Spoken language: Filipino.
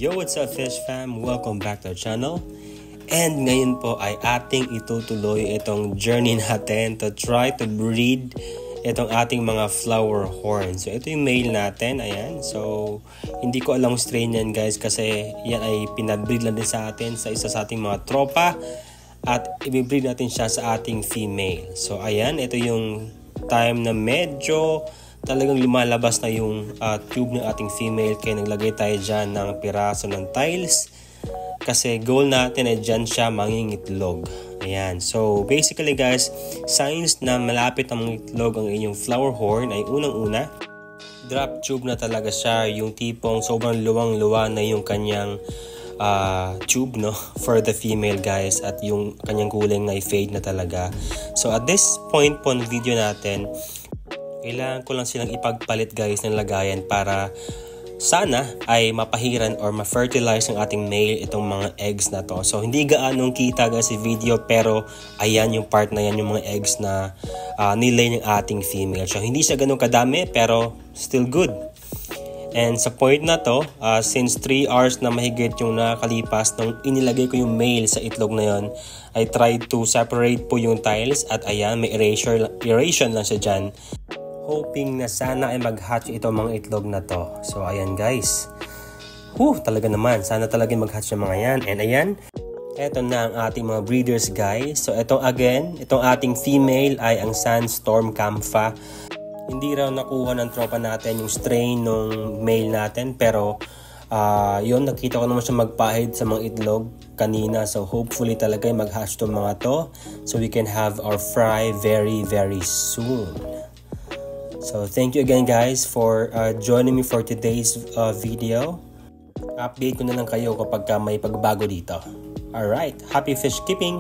Yo, what's up Fish Fam? Welcome back to our channel. And ngayon po ay ating itutuloy itong journey natin to try to breed itong ating mga flower horn. So ito yung male natin, ayan. So hindi ko alam strain yan guys kasi yan ay pinabreed lang din sa atin sa isa sa ating mga tropa. At i-breed natin siya sa ating female. So ayan, ito yung time na medyo talagang lumalabas na yung tube ng ating female, kaya naglagay tayo dyan ng piraso ng tiles kasi goal natin ay dyan siya mangingitlog. Ayan, so basically guys, signs na malapit na mangitlog ang inyong flower horn ay unang-una, drop tube na talaga siya, yung tipong sobrang luwang-luwa na yung kanyang tube no for the female guys, at yung kanyang kulay ay fade na talaga. So at this point po ng video natin, kailangan ko lang silang ipagpalit guys ng lagayan para sana ay mapahiran or ma-fertilize ng ating male itong mga eggs na to. So hindi gaanong kita guys sa video, pero ayan yung part na yan, yung mga eggs na nilay ng ating female. So hindi siya ganun kadami pero still good. And sa point na to, since 3 hours na mahigit yung nakalipas nung inilagay ko yung male sa itlog na yon, I tried to separate po yung tiles at ayan, may aeration lang siya dyan, hoping na sana ay mag-hatch ito mga itlog na to. So ayan guys, talaga naman, sana talaga mag-hatch yung mga yan. And ayan, eto na ang ating mga breeders guys. So ito again, itong ating female ay ang Sandstorm Kampfa. Hindi raw nakuha ng tropa natin yung strain ng male natin, pero yun, nakita ko naman siya magpahid sa mga itlog kanina. So hopefully talaga ay mag-hatch itong mga to, so we can have our fry very soon. So thank you again guys for joining me for today's video. Update ko na lang kayo kapag may pagbago dito. Alright, happy fish keeping!